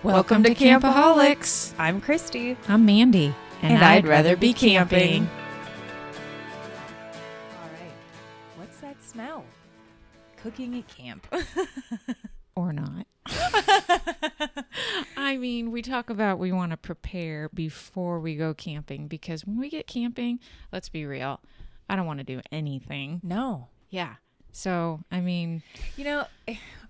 Welcome to Campaholics. I'm Christy. I'm Mandy. And I'd rather be camping. All right. What's that smell? Cooking at camp. Or not. I mean, we talk about we want to prepare before we go camping because when we get camping, let's be real, I don't want to do anything. No. Yeah. So, I mean, You know,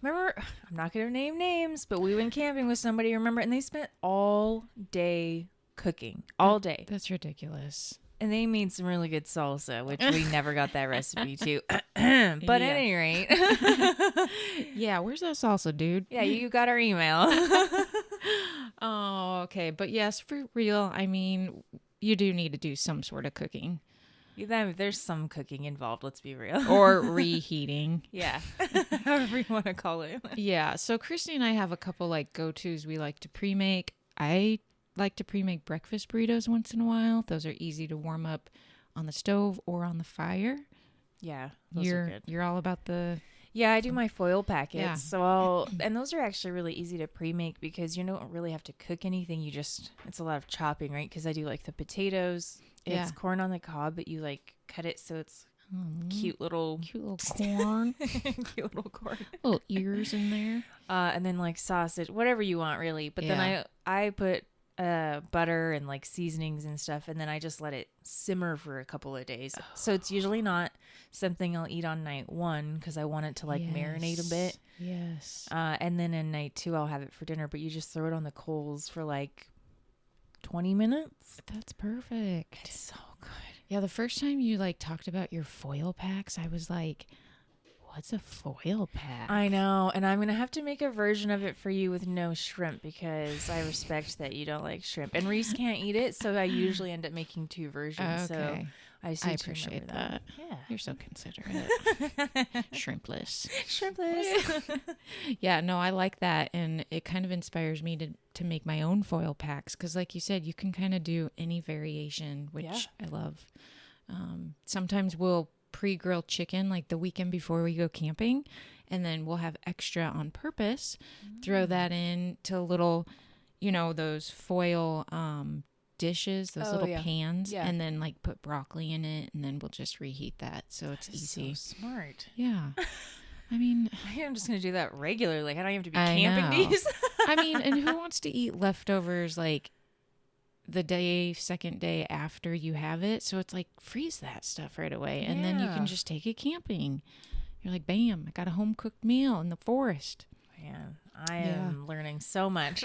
remember, I'm not going to name names, but we went camping with somebody, remember, and they spent all day cooking. All day. that's ridiculous. And they made some really good salsa, which we never got that recipe to. But at any rate. Yeah, where's that salsa, dude? Yeah, you got our email. Oh, okay. But yes, for real, I mean, you do need to do some sort of cooking. There's some cooking involved, let's be real. Or reheating. Yeah. However you want to call it. Yeah. So Christy and I have a couple like go-tos we like to pre-make. I like to pre-make breakfast burritos once in a while. Those are easy to warm up on the stove or on the fire. Yeah, those are good. You're all about the... Yeah, I do my foil packets. Yeah. So and those are actually really easy to pre-make because you don't really have to cook anything. It's a lot of chopping, right? Because I do like the potatoes. Yeah. It's corn on the cob, but you like cut it so it's cute little corn. cute little corn. Little ears in there. And then like sausage, whatever you want really. But then I put butter and like seasonings and stuff, and then I just let it simmer for a couple of days. So it's usually not something I'll eat on night one because I want it to like marinate a bit. Yes. And then in night two I'll have it for dinner, but you just throw it on the coals for like 20 minutes. That's perfect. It's so good. Yeah, the first time you like talked about your foil packs, I was like, what's a foil pack? I know, and I'm going to have to make a version of it for you with no shrimp because I respect that you don't like shrimp. And Reese can't eat it, so I usually end up making two versions. Okay. So I appreciate that. Yeah. You're so considerate. Shrimpless. Shrimpless. Yeah, no, I like that. And it kind of inspires me to make my own foil packs. Because like you said, you can kind of do any variation, which I love. Sometimes we'll pre-grill chicken like the weekend before we go camping. And then we'll have extra on purpose. Throw that in to little, those foil dishes, those little pans, and then like put broccoli in it, and then we'll just reheat that, so it's easy. So smart. Yeah. I mean, I'm just gonna do that regularly. I don't have to be camping these. I mean, and who wants to eat leftovers like the second day after you have it? So it's like freeze that stuff right away, and then you can just take it camping. You're like, bam, I got a home cooked meal in the forest. Man, I am learning so much.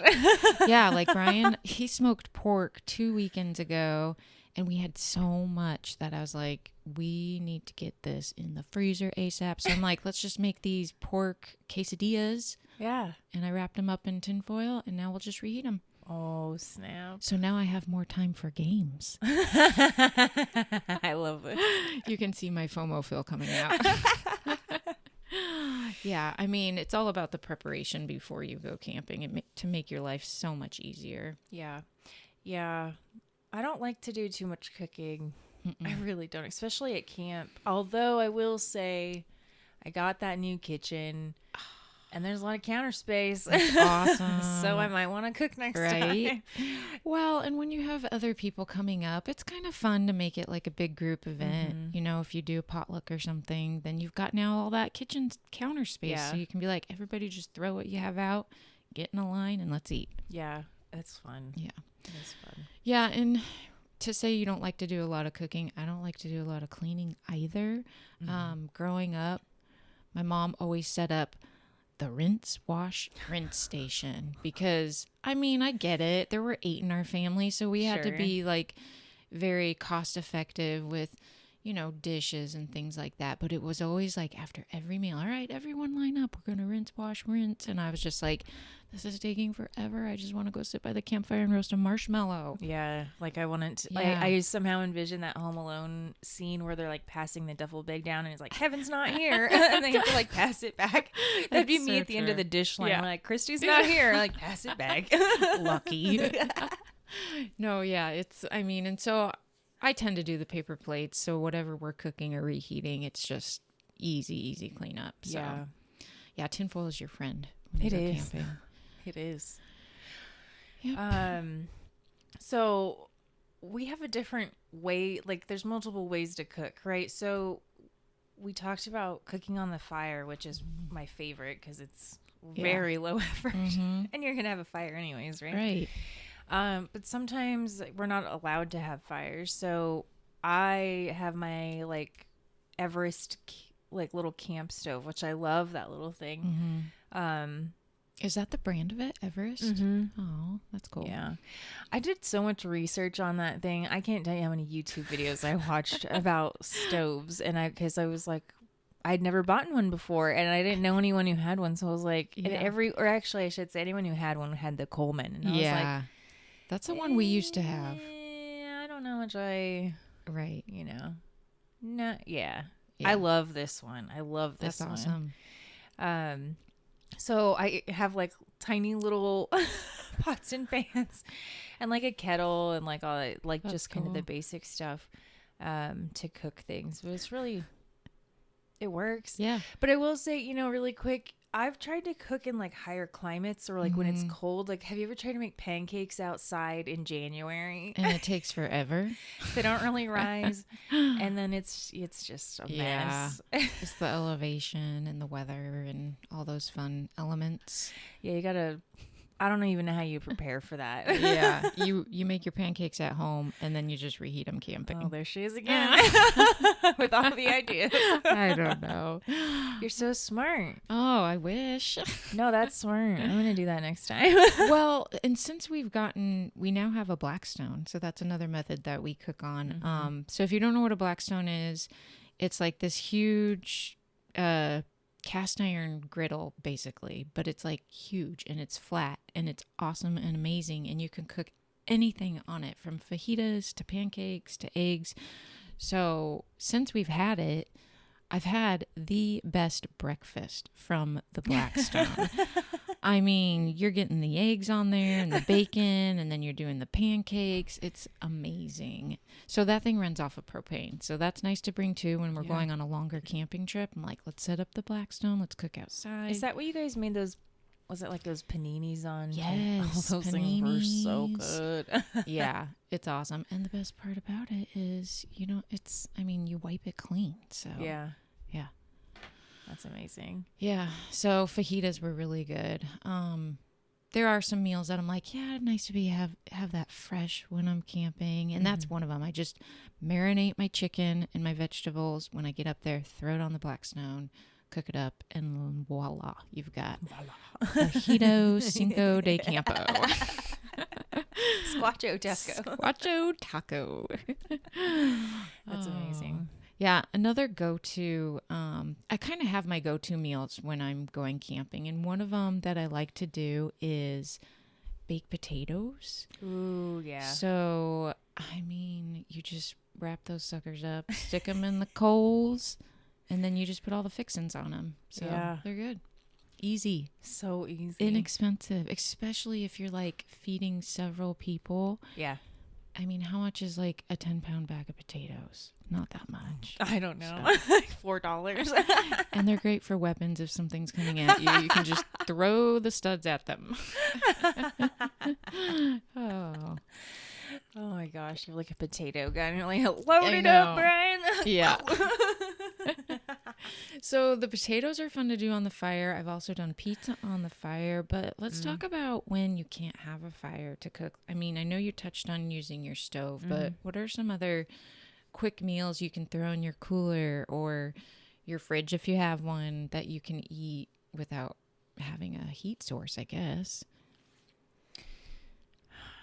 Yeah, like Ryan, he smoked pork 2 weekends ago, and we had so much that I was like, we need to get this in the freezer ASAP. So I'm like, let's just make these pork quesadillas. Yeah. And I wrapped them up in tinfoil, and now we'll just reheat them. Oh, snap. So now I have more time for games. I love it. You can see my FOMO feel coming out. Yeah, I mean, it's all about the preparation before you go camping to make your life so much easier. Yeah. Yeah. I don't like to do too much cooking. I really don't, especially at camp. Although I will say I got that new kitchen and there's a lot of counter space. That's awesome. So I might want to cook next time. Well, and when you have other people coming up, it's kind of fun to make it like a big group event. If you do a potluck or something, then you've got now all that kitchen counter space. Yeah. So you can be like, everybody just throw what you have out, get in a line, and let's eat. Yeah, it's fun. Yeah. It's fun. Yeah, and to say you don't like to do a lot of cooking, I don't like to do a lot of cleaning either. Growing up, my mom always set up the rinse, wash, rinse station because, I mean, I get it. There were 8 in our family, so we had to be like very cost effective with, dishes and things like that. But it was always like after every meal, all right, everyone line up. We're going to rinse, wash, rinse. And I was just like, this is taking forever. I just want to go sit by the campfire and roast a marshmallow. Yeah, like I wanted to. Yeah. I somehow envision that Home Alone scene where they're like passing the duffel bag down, and it's like Kevin's not here, and they have to like pass it back. That'd be me at the end of the dish line. Yeah. We're like, Christy's not here. Like, pass it back. Lucky. No, yeah, and so I tend to do the paper plates. So whatever we're cooking or reheating, it's just easy cleanup. So, yeah, tinfoil is your friend when you It go is. camping. It is. Yep. So we have a different way, like there's multiple ways to cook, right? So we talked about cooking on the fire, which is my favorite because it's very low effort and you're going to have a fire anyways, right? Right. But sometimes we're not allowed to have fires. So I have my like Everest like little camp stove, which I love that little thing. Is that the brand of it, Everest? Oh, that's cool. Yeah. I did so much research on that thing. I can't tell you how many YouTube videos I watched about stoves. And because I was like, I'd never bought one before and I didn't know anyone who had one. So I was like, and or actually I should say anyone who had one had the Coleman. And I was like, that's the one we used to have. I don't know how much right. No, yeah. I love this one. I love this one. That's awesome. So I have like tiny little pots and pans and like a kettle and like all that, like just kind of the basic stuff to cook things. But it's really, it works. Yeah. But I will say, really quick, I've tried to cook in like higher climates or like when it's cold. Like, have you ever tried to make pancakes outside in January? And it takes forever. They don't really rise. And then it's just a mess. It's the elevation and the weather and all those fun elements. Yeah, you gotta. I don't even know how you prepare for that. Yeah, you make your pancakes at home and then you just reheat them camping. Oh, there she is again with all the ideas. I don't know. You're so smart. Oh, I wish. No, that's smart. I'm gonna do that next time. Well, and since we now have a Blackstone, so that's another method that we cook on. So if you don't know what a Blackstone is, it's like this huge cast iron griddle basically, but it's like huge and it's flat and it's awesome and amazing, and you can cook anything on it from fajitas to pancakes to eggs. So since we've had it, I've had the best breakfast from the Blackstone. I mean, you're getting the eggs on there and the bacon, and then you're doing the pancakes. It's amazing. So that thing runs off of propane. So that's nice to bring too when we're going on a longer camping trip. I'm like, let's set up the Blackstone. Let's cook outside. Is that what you guys made those? Was it like those paninis on? Yes. Those things were so good. Yeah, it's awesome. And the best part about it is, you wipe it clean. So yeah. That's amazing. Yeah. So fajitas were really good. There are some meals that I'm like, yeah, nice to have that fresh when I'm camping. And that's one of them. I just marinate my chicken and my vegetables when I get up there, throw it on the Blackstone, cook it up, and voila, you've got fajito Cinco de Campo. Squatcho taco. Squatcho taco. That's amazing. Yeah, another go-to, I kind of have my go-to meals when I'm going camping, and one of them that I like to do is baked potatoes. Ooh, yeah. So, you just wrap those suckers up, stick them in the coals, and then you just put all the fixins on them. So, they're good. Easy. So easy. Inexpensive, especially if you're, like, feeding several people. Yeah. How much is like a 10-pound bag of potatoes? Not that much. I don't know. $4. And they're great for weapons if something's coming at you. You can just throw the studs at them. Oh my gosh. You're like a potato gun. You're like, load it up, Brian. Yeah. So the potatoes are fun to do on the fire. I've also done pizza on the fire, but let's talk about when you can't have a fire to cook. I know you touched on using your stove, but what are some other quick meals you can throw in your cooler or your fridge if you have one that you can eat without having a heat source, I guess?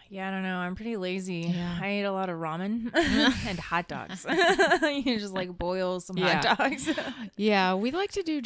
Yeah, I don't know. I'm pretty lazy. Yeah. I ate a lot of ramen and hot dogs. You just like boil some hot dogs. Yeah, we like to do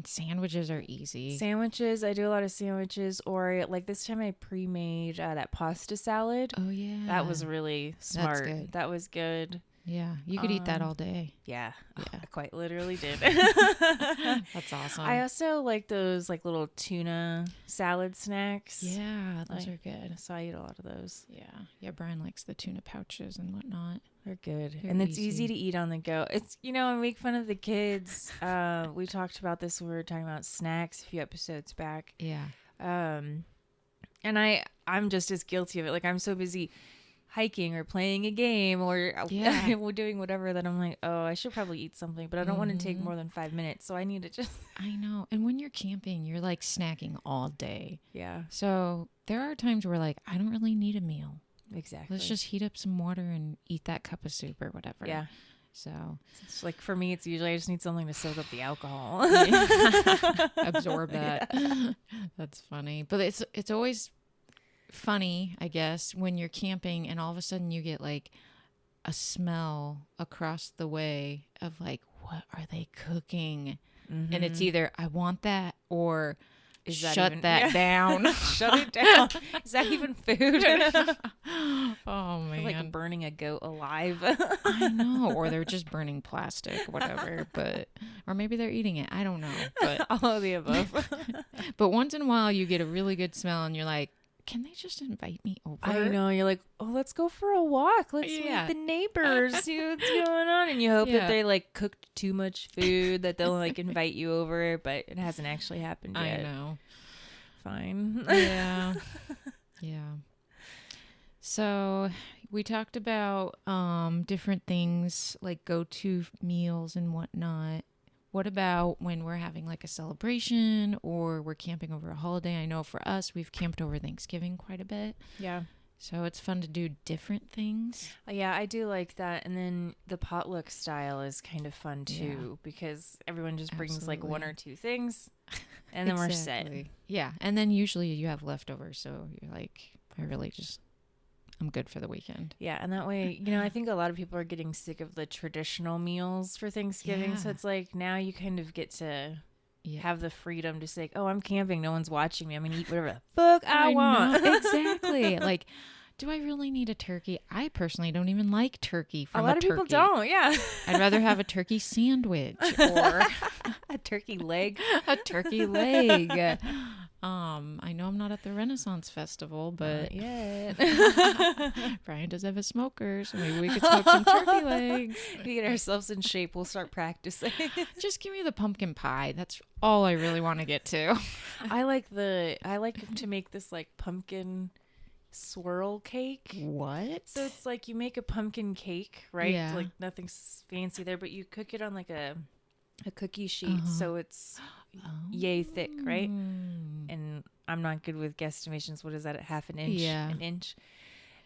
sandwiches are easy. Sandwiches. I do a lot of sandwiches, or like this time I pre-made that pasta salad. Oh, yeah. That was really smart. That's good. That was good. Yeah, you could eat that all day. Yeah. I quite literally did. That's awesome. I also like those like little tuna salad snacks. Yeah, those are good. So I eat a lot of those. Yeah, Brian likes the tuna pouches and whatnot. They're good. And it's easy to eat on the go. It's, I make fun of the kids. We talked about this when we were talking about snacks a few episodes back. Yeah. And I'm just as guilty of it. Like, I'm so busy hiking or playing a game or doing whatever that I'm like, oh, I should probably eat something, but I don't want to take more than 5 minutes. So I need to just. I know. And when you're camping, you're like snacking all day. Yeah. So there are times where like, I don't really need a meal. Exactly. Let's just heat up some water and eat that cup of soup or whatever. Yeah. So it's like for me, it's usually I just need something to soak up the alcohol. Absorb that. Yeah. That's funny. But it's always funny, I guess, when you're camping and all of a sudden you get like a smell across the way of like, what are they cooking? Mm-hmm. And it's either I want that or shut that down. Shut it down. Is that even food? Oh man, like burning a goat alive. I know, or they're just burning plastic, whatever. But or maybe they're eating it. I don't know. But all of the above. But once in a while, you get a really good smell, and you're like, can they just invite me over? I know. You're like, oh, let's go for a walk. Let's meet the neighbors. See what's going on. And you hope that they like cooked too much food that they'll like invite you over, but it hasn't actually happened yet. I know. Fine. Yeah. Yeah. So we talked about different things like go-to meals and whatnot. What about when we're having like a celebration or we're camping over a holiday? I know for us, we've camped over Thanksgiving quite a bit. Yeah. So it's fun to do different things. Yeah, I do like that. And then the potluck style is kind of fun too because everyone just brings like one or two things and then we're set. Yeah. And then usually you have leftovers. So you're like, I'm good for the weekend. Yeah, and that way, I think a lot of people are getting sick of the traditional meals for Thanksgiving. Yeah. So it's like now you kind of get to have the freedom to say, oh, I'm camping. No one's watching me. I'm going to eat whatever the fuck I want. Exactly. Like, do I really need a turkey? I personally don't even like turkey from a lot of people don't, yeah. I'd rather have a turkey sandwich or a turkey leg. A turkey leg. I know I'm not at the Renaissance Festival, but Brian does have a smoker, so maybe we could smoke some turkey legs. We get ourselves in shape. We'll start practicing. Just give me the pumpkin pie. That's all I really want to get to. I like to make this like pumpkin swirl cake. What? So it's like you make a pumpkin cake, right? Yeah. Like nothing's fancy there, but you cook it on like a cookie sheet, so it's yay thick, right? And I'm not good with guesstimations. What is that? At half an inch? Yeah. An inch.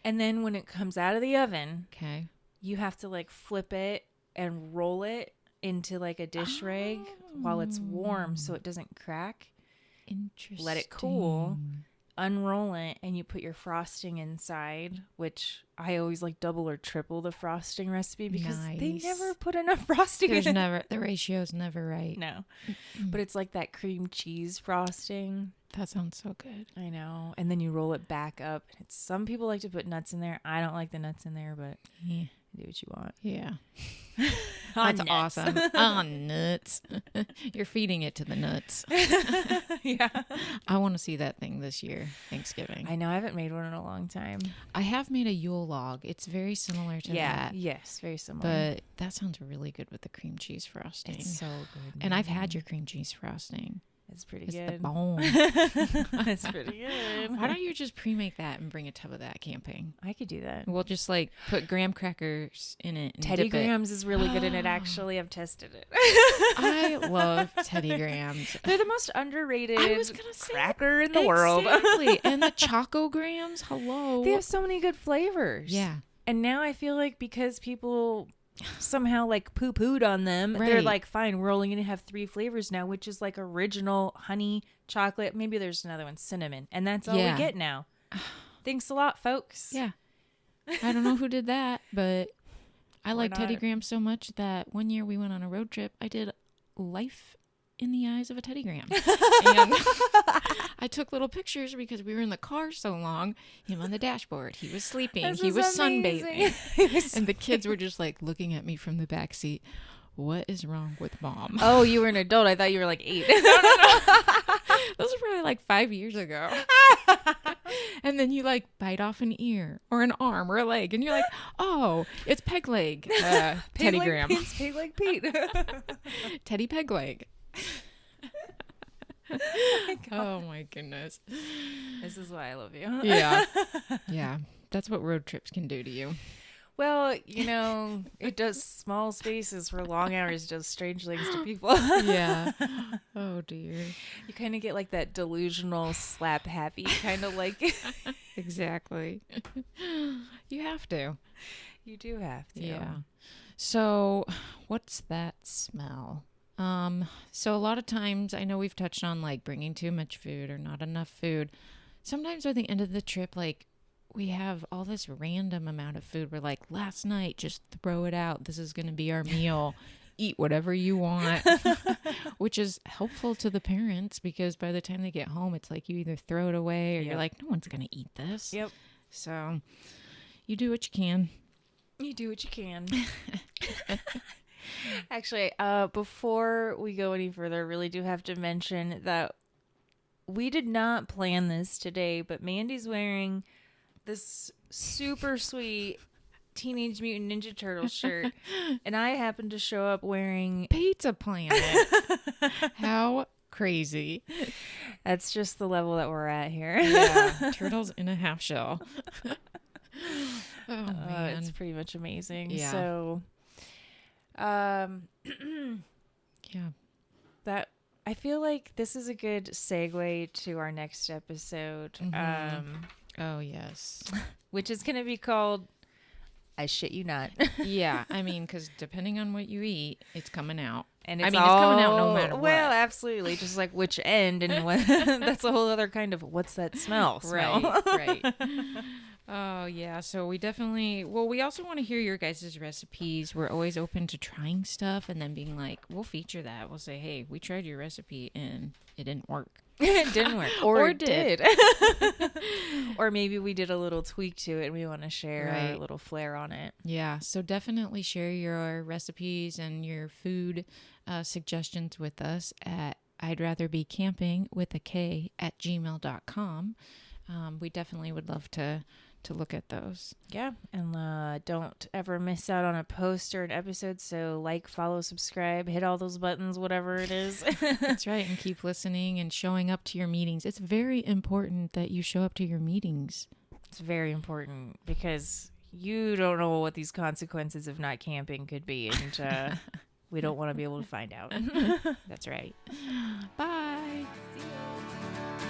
And then when it comes out of the oven, you have to like flip it and roll it into like a dish rag while it's warm so it doesn't crack. Interesting. Let it cool. Unroll it and you put your frosting inside, which I always like double or triple the frosting recipe because they never put enough frosting in. The ratio's never right. No. But it's like that cream cheese frosting. That sounds so good. I know. And then you roll it back up. Some people like to put nuts in there. I don't like the nuts in there, but do what you want. Yeah. That's awesome. On nuts. You're feeding it to the nuts. Yeah. I want to see that thing this year, Thanksgiving. I know. I haven't made one in a long time. I have made a Yule log. It's very similar to that. Yes, very similar. But that sounds really good with the cream cheese frosting. It's so good. And I've had your cream cheese frosting. It's pretty good. It's the bone. It's pretty good. Why don't you just pre-make that and bring a tub of that camping? I could do that. We'll just like put graham crackers in it. And Teddy Grahams is really good in it, actually. I've tested it. I love Teddy Grahams. They're the most underrated cracker in the exactly. world. Exactly. And the Choco Grahams, hello. They have so many good flavors. Yeah. And now I feel like because people somehow like poo-pooed on them, they're like, fine, we're only gonna have 3 flavors now, which is like original, honey, chocolate, maybe there's another one, cinnamon, and that's all we get now. Thanks a lot, folks. Yeah. I don't know who did that, but I like Teddy Graham so much that one year we went on a road trip. I did Life in the Eyes of a Teddy Graham. And I took little pictures because we were in the car so long. Him on the dashboard. He was sleeping. He was sunbathing. And the kids were just like looking at me from the back seat. What is wrong with Mom? Oh, you were an adult. I thought you were like 8. No. Those are probably like 5 years ago. And then you like bite off an ear or an arm or a leg. And you're like, oh, it's Peg Leg. Teddy Graham. It's Peg Leg Pete. Teddy Peg Leg. my God. Oh my goodness. This is why I love you. Yeah. Yeah. That's what road trips can do to you. Well, it does small spaces for long hours, does strange things to people. Yeah. Oh dear. You kind of get like that delusional slap happy kind of like. Exactly. You have to. You do have to. Yeah. So, what's that smell? So a lot of times, I know we've touched on like bringing too much food or not enough food. Sometimes by the end of the trip, like we have all this random amount of food. We're like, last night, just throw it out. This is going to be our meal. Eat whatever you want, which is helpful to the parents because by the time they get home, it's like you either throw it away or you're like, no one's going to eat this. Yep. So you do what you can. You do what you can. Actually, before we go any further, I really do have to mention that we did not plan this today, but Mandy's wearing this super sweet Teenage Mutant Ninja Turtle shirt, and I happened to show up wearing Pizza Planet. How crazy. That's just the level that we're at here. Yeah, turtles in a half shell. Oh man, it's pretty much amazing. Yeah. So, yeah. that I feel like this is a good segue to our next episode, Oh yes. which is going to be called "I Shit You Not." Yeah, I mean, because depending on what you eat, it's coming out. And it's coming out no matter what. Well, absolutely. Just like which end and what. That's a whole other kind of what's that smell? Right. Oh, yeah. So we definitely, we also want to hear your guys' recipes. We're always open to trying stuff and then being like, we'll feature that. We'll say, hey, we tried your recipe and it didn't work. It didn't work. Or it did. Or maybe we did a little tweak to it and we want to share a little flair on it. Yeah. So definitely share your recipes and your food suggestions with us at I'd rather be camping with a K at gmail.com. We definitely would love to look at those. Yeah. And don't ever miss out on a post or an episode. So like, follow, subscribe, hit all those buttons, whatever it is. That's right. And keep listening and showing up to your meetings. It's very important that you show up to your meetings. It's very important because you don't know what these consequences of not camping could be. And we don't want to be able to find out. That's right. Bye. See you.